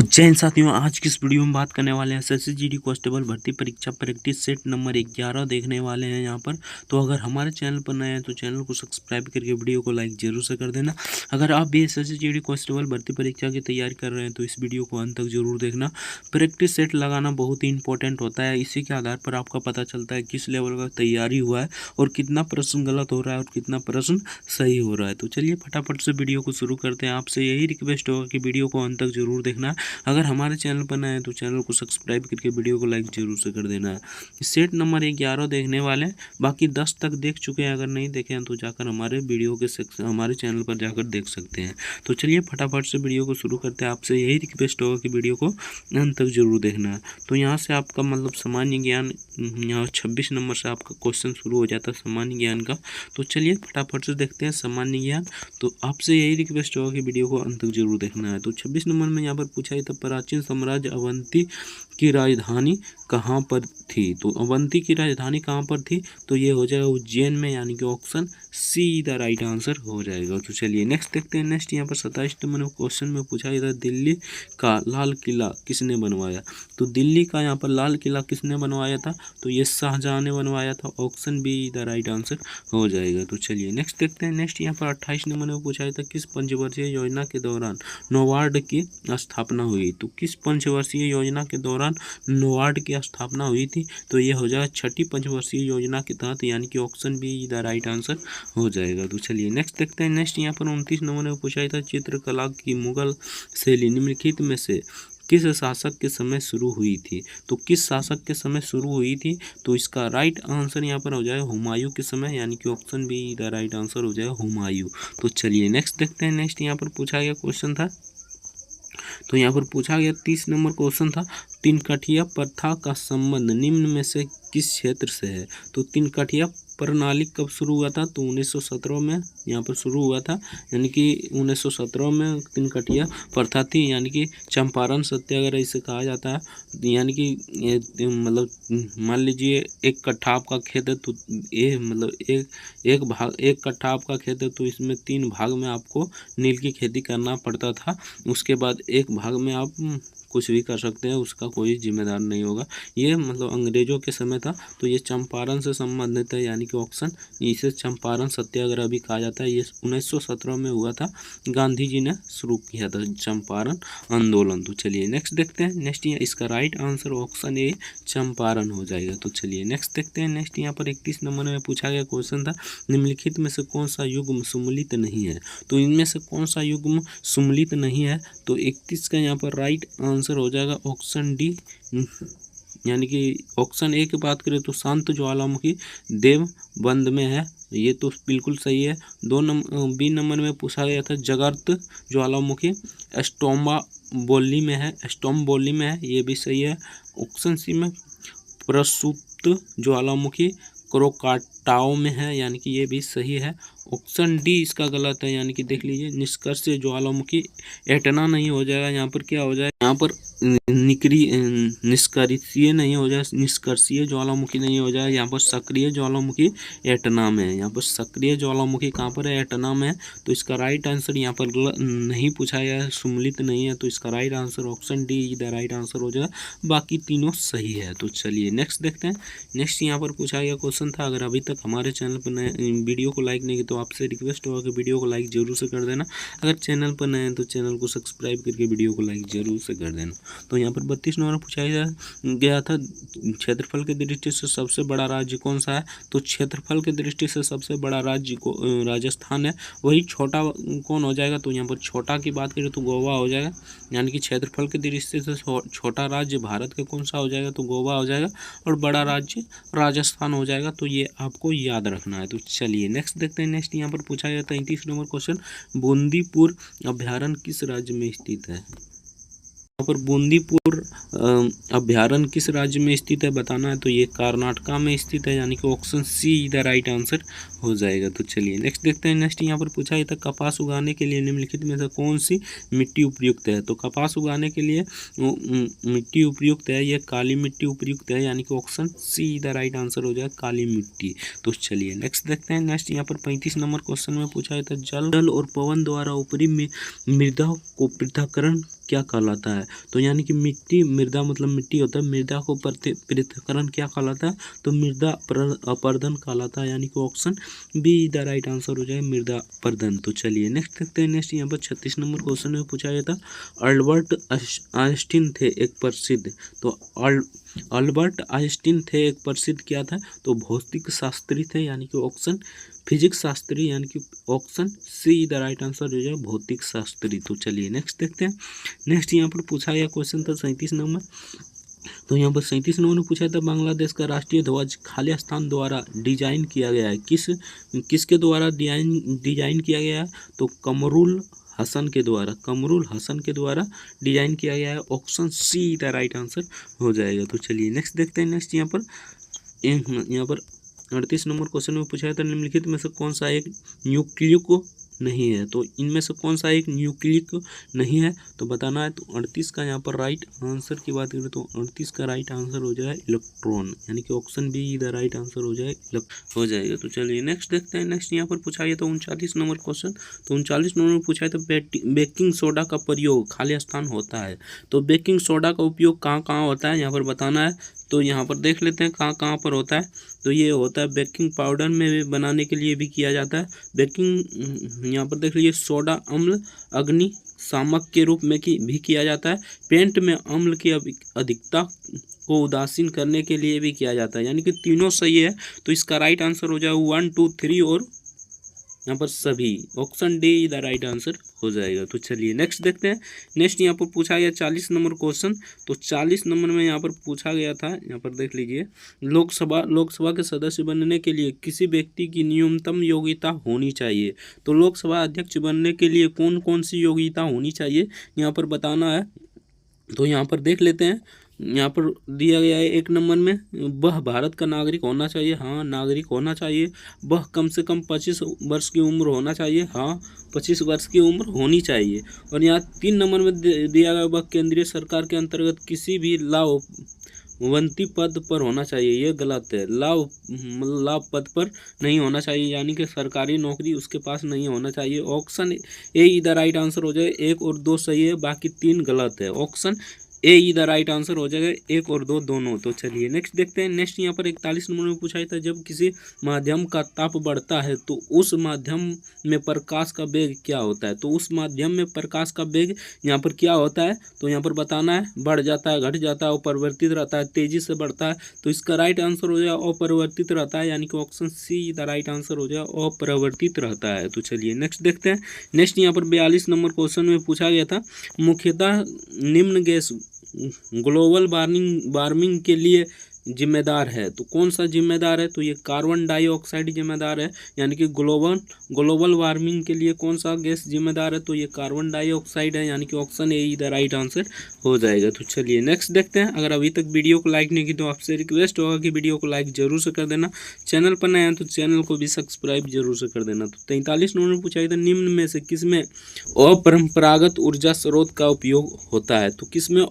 जय हिंद साथियों, आज की इस वीडियो में बात करने वाले हैं एसएससी जीडी कांस्टेबल भर्ती परीक्षा प्रैक्टिस सेट नंबर 11 देखने वाले हैं यहाँ पर। तो अगर हमारे चैनल पर नए हैं तो चैनल को सब्सक्राइब करके वीडियो को लाइक जरूर से कर देना। अगर आप भी एसएससी जीडी कांस्टेबल भर्ती परीक्षा की तैयारी कर रहे हैं तो इस वीडियो को अंत तक जरूर देखना। प्रैक्टिस सेट लगाना बहुत ही इंपॉर्टेंट होता है। इसी के आधार पर आपका पता चलता है किस लेवल का तैयारी हुआ है और कितना प्रश्न गलत हो रहा है और कितना प्रश्न सही हो रहा है। तो चलिए फटाफट से वीडियो को शुरू करते हैं। आपसे यही रिक्वेस्ट होगा कि वीडियो को अंत तक जरूर देखना। अगर हमारे चैनल पर नए हैं तो चैनल को सब्सक्राइब करके वीडियो को लाइक जरूर से कर देना है। सेट नंबर 11 देखने वाले हैं, बाकी 10 तक देख चुके हैं। अगर नहीं देखे हैं तो जाकर हमारे वीडियो के हमारे चैनल पर जाकर देख सकते हैं। तो चलिए फटाफट से वीडियो को शुरू करते हैं। आपसे यही रिक्वेस्ट होगा कि वीडियो को अंत तक जरूर देखना है। तो यहाँ से आपका मतलब सामान्य ज्ञान, यहाँ 26 नंबर से आपका क्वेश्चन शुरू हो जाता है सामान्य ज्ञान का। तो चलिए फटाफट से देखते हैं सामान्य ज्ञान। तो आपसे यही रिक्वेस्ट होगा कि वीडियो को अंत तक जरूर देखना है। तो 26 नंबर में यहाँ पर पूछा था, प्राचीन साम्राज्य अवंती की राजधानी कहाँ पर थी। तो अवंती की राजधानी कहाँ पर थी, तो ये हो जाएगा उज्जैन में, यानी कि option see the right answer हो जाएगा। तो चलिए नेक्स्ट देखते हैं। नेक्स्ट यहाँ पर 27 नंबर क्वेश्चन में पूछा था, दिल्ली का लाल किला किसने बनवाया। तो दिल्ली का यहाँ पर लाल किला किसने बनवाया था, तो ये शाहजहां ने बनवाया था। Option be the right answer हो जाएगा। तो चलिए नेक्स्ट देखते हैं। नेक्स्ट यहाँ पर 28 नंबर में पूछा था, किस पंचवर्षीय योजना के दौरान नोवार्ड की स्थापना हुई। तो किस पंचवर्षीय योजना के दौरान नोवार्ड की स्थापना हुई थी, तो ये हो जाएगा छठी पंचवर्षीय योजना के तहत, यानी कि option be the right answer हो जाएगा। तो चलिए नेक्स्ट देखते हैं। नेक्स्ट यहाँ पर 29 नंबर में पूछा था, चित्रकला की मुगल शैली निम्नलिखित में से किस शासक के समय शुरू हुई थी। तो किस शासक के समय शुरू हुई थी, तो इसका राइट आंसर यहाँ पर हो जाएगा हुमायूं के समय, यानी कि option be the right answer हो जाएगा हुमायूं। तो चलिए नेक्स्ट देखते हैं। नेक्स्ट यहाँ पर पूछा गया क्वेश्चन था, तो यहाँ पर पूछा गया 30 नंबर क्वेश्चन था, तिनकठिया प्रथा का संबंध निम्न में से किस क्षेत्र से है। तो तिनकठिया प्रणाली कब शुरू हुआ था, तो 1917 में यहाँ पर शुरू हुआ था, यानी कि 1917 में तिनकठिया प्रथा थी, यानी कि चंपारण सत्याग्रह इसे कहा जाता है। यानी कि मतलब मान लीजिए 1 कट्ठा आपका खेत है, तो ये मतलब एक कट्ठा आपका खेत है, तो इसमें 3 भाग में आपको नील की खेती करना पड़ता था। उसके बाद एक भाग में आप कुछ भी कर सकते हैं, उसका कोई जिम्मेदार नहीं होगा। ये मतलब अंग्रेजों के समय था, तो ये चंपारण से संबंधित है, यानी कि ऑप्शन, इसे चंपारण सत्याग्रह भी कहा जाता है। ये 1917 में हुआ था, गांधी जी ने शुरू किया था चंपारण आंदोलन। तो चलिए नेक्स्ट देखते हैं। नेक्स्ट इसका right answer option A Champaran हो जाएगा। तो चलिए नेक्स्ट देखते हैं। नेक्स्ट यहाँ पर 31 नंबर में पूछा गया क्वेश्चन था, निम्नलिखित में से कौन सा युग्म सम्मिलित नहीं है। तो इनमें से कौन सा युग्म सम्मिलित नहीं है, तो 31 का यहाँ पर राइट आंसर हो जाएगा ऑप्शन डी, यानी कि ऑप्शन ए की बात करें तो शांत ज्वालामुखी देव बंद में है, ये तो बिल्कुल सही है। बी नंबर में पूछा गया था, जगर्त ज्वालामुखी स्टोम्बा बोली में है, स्टोम बोली में है, ये भी सही है। ऑप्शन सी में प्रसुप्त ज्वालामुखी क्रोकाटाओ में है, यानी कि ये भी सही है। ऑप्शन डी इसका गलत है, यानी कि देख लीजिए, निष्कर्षीय ज्वालामुखी एटना नहीं हो जाएगा। यहाँ पर क्या हो जाएगा, यहाँ पर निष्कर्षीय नहीं हो जाए, निष्कर्षीय ज्वालामुखी नहीं हो जाए, यहाँ पर सक्रिय ज्वालामुखी एटना में है। यहाँ पर सक्रिय ज्वालामुखी कहाँ पर है, एटना में है। तो इसका राइट आंसर यहाँ पर नहीं पूछा गया है, सम्मिलित नहीं है, तो इसका right answer option D the right answer हो जाएगा। बाकी तीनों सही है। तो चलिए नेक्स्ट देखते हैं। नेक्स्ट यहाँ पर पूछा गया क्वेश्चन था, अगर अभी तक हमारे चैनल पर नए वीडियो को लाइक नहीं किया तो आपसे रिक्वेस्ट होगा कि वीडियो को लाइक जरूर से कर देना। अगर चैनल पर नए हैं तो चैनल को सब्सक्राइब करके वीडियो को लाइक जरूर से कर देना। तो यहाँ पर 32 नंबर पूछा गया था, क्षेत्रफल की दृष्टि से सबसे बड़ा राज्य कौन सा है। तो क्षेत्रफल की दृष्टि से सबसे बड़ा राज्य को राजस्थान है। वही छोटा कौन हो जाएगा, तो यहाँ पर छोटा की बात करें तो गोवा हो जाएगा, यानी कि क्षेत्रफल की दृष्टि से छोटा राज्य भारत के कौन सा हो जाएगा, तो गोवा हो जाएगा, और बड़ा राज्य राजस्थान हो जाएगा। तो ये आपको याद रखना है। तो चलिए नेक्स्ट देखते हैं। नेक्स्ट यहाँ पर पूछा गया था 33 नंबर क्वेश्चन, बूंदीपुर अभ्यारण्य किस राज्य में स्थित है। यहाँ पर बूंदीपुर अभ्यारण्य किस राज्य में स्थित है बताना है, तो ये कर्नाटका में स्थित है, यानी कि option see the right answer हो जाएगा। तो चलिए नेक्स्ट देखते हैं। नेक्स्ट यहाँ पर पूछा गया था कपास उगाने के लिए निम्नलिखित में से कौन सी मिट्टी उपयुक्त है। तो कपास उगाने के लिए मिट्टी उपयुक्त है, यह काली मिट्टी उपयुक्त है, यानी कि option see the right answer हो जाएगा, काली मिट्टी। तो चलिए नेक्स्ट देखते हैं। नेक्स्ट यहाँ पर 35 नंबर क्वेश्चन में पूछा गया था जल और पवन द्वारा ऊपरी मृदा को पृथक्करण क्या कहलाता है। तो यानी कि मिट्टी, मृदा मतलब मिट्टी होता है, मृदा को पृथक्करण क्या कहलाता है, तो मृदा अपरदन कहलाता है, यानी कि option be the right answer हो जाए, मृदा अपरदन। तो चलिए नेक्स्ट देखते हैं। नेक्स्ट यहाँ पर 36 नंबर क्वेश्चन में पूछा गया था अल्बर्ट आइंस्टीन थे एक प्रसिद्ध, तो अल्बर्ट आइंस्टीन थे एक प्रसिद्ध क्या था, तो भौतिक शास्त्री थे, यानी कि ऑप्शन फिजिक्स शास्त्री, यानी कि option see the right answer हो जाए, भौतिक शास्त्री। तो चलिए नेक्स्ट देखते हैं। नेक्स्ट यहाँ पर पूछा गया क्वेश्चन था 37 नंबर। तो यहाँ पर 37 नंबर ने पूछा था बांग्लादेश का राष्ट्रीय ध्वज खालिस्तान द्वारा डिजाइन किया गया है, किसके द्वारा डिजाइन किया गया है, तो कमरुल हसन के द्वारा डिजाइन किया गया है, option see the right answer हो जाएगा। तो चलिए नेक्स्ट देखते हैं। नेक्स्ट यहाँ पर 38 नंबर क्वेश्चन में पूछा था निम्नलिखित में से कौन सा एक न्यूक्लिक नहीं है। तो इनमें से कौन सा एक न्यूक्लिक नहीं है, तो बताना है। तो 38 का यहाँ पर राइट आंसर की बात करें तो 38 का राइट आंसर हो जाए इलेक्ट्रॉन, यानी कि option be the right answer हो जाएगा। तो चलिए नेक्स्ट देखते हैं। नेक्स्ट यहाँ पर पूछा गया था 39 नंबर क्वेश्चन। तो 39 नंबर में पूछा है तो बेकिंग सोडा का प्रयोग खालिस्तान होता है। तो बेकिंग सोडा का उपयोग कहाँ कहाँ होता है, यहाँ पर बताना है। तो यहाँ पर देख लेते हैं कहाँ कहाँ पर होता है। तो ये होता है बेकिंग पाउडर में भी बनाने के लिए भी किया जाता है। बेकिंग यहाँ पर देख लीजिए सोडा अम्ल अग्नि शामक के रूप में भी किया जाता है। पेंट में अम्ल की अधिकता को उदासीन करने के लिए भी किया जाता है, यानी कि तीनों सही है। तो इसका राइट आंसर हो जाए 1 2 3 और यहाँ पर सभी, option D the right answer हो जाएगा। तो चलिए नेक्स्ट देखते हैं। नेक्स्ट यहाँ पर पूछा गया 40 नंबर क्वेश्चन। तो 40 नंबर में यहाँ पर पूछा गया था, यहाँ पर देख लीजिए लोकसभा के सदस्य बनने के लिए किसी व्यक्ति की न्यूनतम योग्यता होनी चाहिए। तो लोकसभा अध्यक्ष बनने के लिए कौन कौन सी योग्यता होनी चाहिए यहाँ पर बताना है। तो यहाँ पर देख लेते हैं। यहाँ पर दिया गया है 1 नंबर में वह भारत का नागरिक होना चाहिए, हाँ नागरिक होना चाहिए। वह कम से कम 25 वर्ष की उम्र होना चाहिए, हाँ 25 वर्ष की उम्र होनी चाहिए। और यहाँ 3 नंबर में दिया गया वह केंद्रीय सरकार के अंतर्गत किसी भी लाभवंती पद पर होना चाहिए, ये गलत है। लाभ पद पर नहीं होना चाहिए, यानी कि सरकारी नौकरी उसके पास नहीं होना चाहिए। ऑप्शन ए इधर राइट आंसर हो जाए, 1 और 2 सही है, बाकी 3 गलत है। ऑप्शन ए इधर राइट आंसर हो जाएगा, 1 और 2 दोनों। तो चलिए नेक्स्ट देखते हैं। नेक्स्ट यहाँ पर 41 नंबर में पूछा था जब किसी माध्यम का ताप बढ़ता है तो उस माध्यम में प्रकाश का वेग क्या होता है। तो उस माध्यम में प्रकाश का वेग यहाँ पर क्या होता है, तो यहाँ पर बताना है। बढ़ जाता है, घट जाता है, अपरिवर्तित रहता है, तेजी से बढ़ता है। तो इसका राइट आंसर हो जाए अपरिवर्तित रहता है, यानी कि option see the right answer हो जाए, अपरिवर्तित रहता है। तो चलिए नेक्स्ट देखते हैं। नेक्स्ट यहाँ पर 42 नंबर क्वेश्चन में पूछा गया था मुख्यतः निम्न गैस ग्लोबल वार्मिंग के लिए जिम्मेदार है। तो कौन सा जिम्मेदार है, तो ये कार्बन डाइऑक्साइड जिम्मेदार है, यानी कि ग्लोबल वार्मिंग के लिए कौन सा गैस जिम्मेदार है, तो ये कार्बन डाइऑक्साइड है, यानी कि option A the right answer हो जाएगा। तो चलिए नेक्स्ट देखते हैं। अगर अभी तक वीडियो को लाइक नहीं की तो आपसे रिक्वेस्ट होगा कि वीडियो को लाइक जरूर से कर देना, चैनल पर नया है तो चैनल को भी सब्सक्राइब जरूर से कर देना। तो 43 नंबर में पूछा था निम्न में से किसमें अपरंपरागत ऊर्जा स्रोत का उपयोग होता है। तो किसमें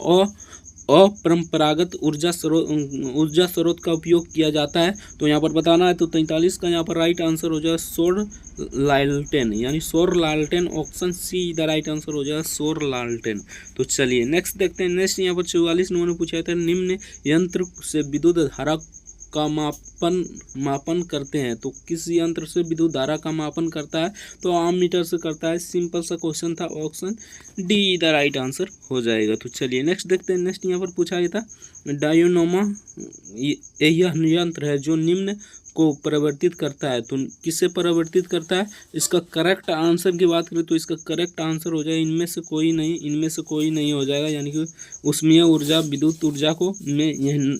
अपरंपरागत ऊर्जा स्रोत का उपयोग किया जाता है, तो यहाँ पर बताना है। तो 43 का यहाँ पर राइट आंसर हो जाए सौर लालटेन, यानी सौर लालटेन, option see the right answer हो जाए सौर लालटेन। तो चलिए नेक्स्ट देखते हैं। नेक्स्ट यहाँ पर 44 नंबर में पूछा था निम्न यंत्र से विद्युत धारा का मापन करते हैं। तो किस यंत्र से विद्युत धारा का मापन करता है, तो आममीटर से करता है। सिंपल सा क्वेश्चन था, option D the right answer हो जाएगा। तो चलिए नेक्स्ट देखते हैं। नेक्स्ट यहाँ पर पूछा गया था डायनोमा यह यंत्र है जो निम्न को परिवर्तित करता है। तो किससे परिवर्तित करता है, इसका करेक्ट आंसर की बात करें तो इसका करेक्ट आंसर हो जाए इनमें से कोई नहीं हो जाएगा, यानी कि उष्मीय ऊर्जा विद्युत ऊर्जा को में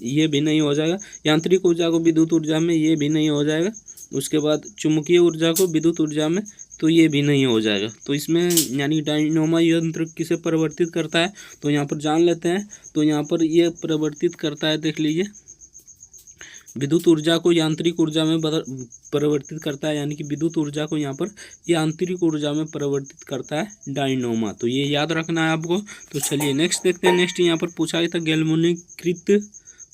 ये भी नहीं हो जाएगा, यांत्रिक ऊर्जा को विद्युत ऊर्जा में ये भी नहीं हो जाएगा, उसके बाद चुंबकीय ऊर्जा को विद्युत ऊर्जा में तो ये भी नहीं हो जाएगा। तो इसमें यानी डायनोमा यंत्र किसे परिवर्तित करता है, तो यहाँ पर जान लेते हैं। तो यहाँ पर ये परिवर्तित करता है, देख लीजिए विद्युत ऊर्जा को यांत्रिक ऊर्जा में परिवर्तित करता है, यानी कि विद्युत ऊर्जा को यहाँ पर यांत्रिक ऊर्जा में परिवर्तित करता है डायनोमा। तो ये याद रखना है आपको। तो चलिए नेक्स्ट देखते हैं। नेक्स्ट यहाँ पर पूछा गया था गैल्वेनिकृत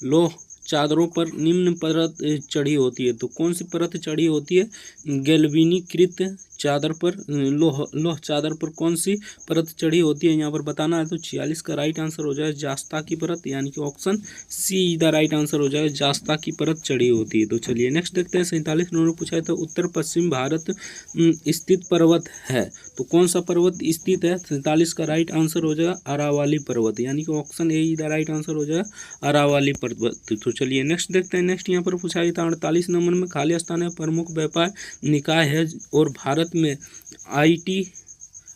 लौह चादरों पर निम्न परत चढ़ी होती है। तो कौन सी परत चढ़ी होती है? गैल्वेनिकृत चादर पर लोह चादर पर कौन सी परत चढ़ी होती है यहाँ पर बताना है। तो 46 का राइट आंसर हो जाएगा जास्ता की परत, यानी कि option see the right answer हो जाएगा, जास्ता की परत चढ़ी होती है। तो चलिए नेक्स्ट देखते हैं। 47 नंबर पूछा है तो उत्तर पश्चिम भारत स्थित पर्वत है, तो कौन सा पर्वत स्थित है? 47 का राइट आंसर हो जाएगा अरावली पर्वत, यानी कि option A the right answer हो जाएगा अरावली पर्वत। तो चलिए नेक्स्ट देखते हैं। नेक्स्ट यहाँ पर पूछा गया था 48 नंबर में खाली स्थान है प्रमुख व्यापार निकाय है और भारत में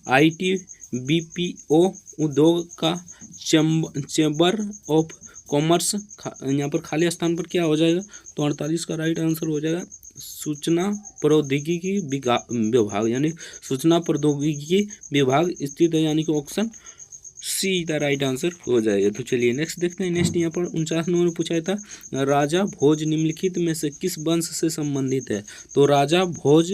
ITBPO उद्योग का चैम्बर ऑफ कॉमर्स यहाँ पर खाली स्थान पर क्या हो जाएगा? तो 48 का राइट आंसर हो जाएगा सूचना प्रौद्योगिकी विभाग, यानी सूचना प्रौद्योगिकी विभाग स्थित है, यानी कि option see the right answer हो जाएगा। तो चलिए नेक्स्ट देखते हैं। नेक्स्ट यहाँ पर 49 नंबर में पूछा था राजा भोज निम्नलिखित में से किस वंश से संबंधित है? तो राजा भोज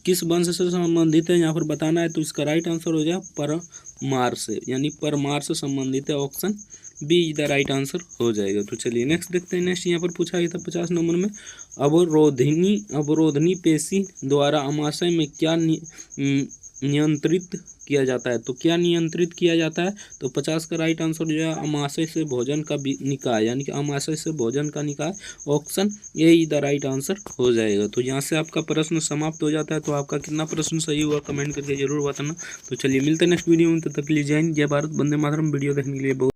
किस वंश से संबंधित है यहाँ पर बताना है। तो इसका राइट आंसर हो जाएगा परमार से, यानी परमार से संबंधित है, option be the right answer हो जाएगा। तो चलिए नेक्स्ट देखते हैं। नेक्स्ट यहाँ पर पूछा गया था 50 नंबर में अवरोधनी पेशी द्वारा अमाशय में क्या नियंत्रित किया जाता है? तो क्या नियंत्रित किया जाता है? तो 50 का राइट आंसर जो है अमाशय से भोजन का निकाय, यानी कि अमाशय से भोजन का निकाय, option A the right answer हो जाएगा। तो यहाँ से आपका प्रश्न समाप्त हो जाता है। तो आपका कितना प्रश्न सही हुआ कमेंट करके जरूर बताना। तो चलिए मिलते हैं नेक्स्ट वीडियो में, तब तक के लिए जय हिंद, जय भारत, वंदे मातरम। वीडियो देखने के लिए बहुत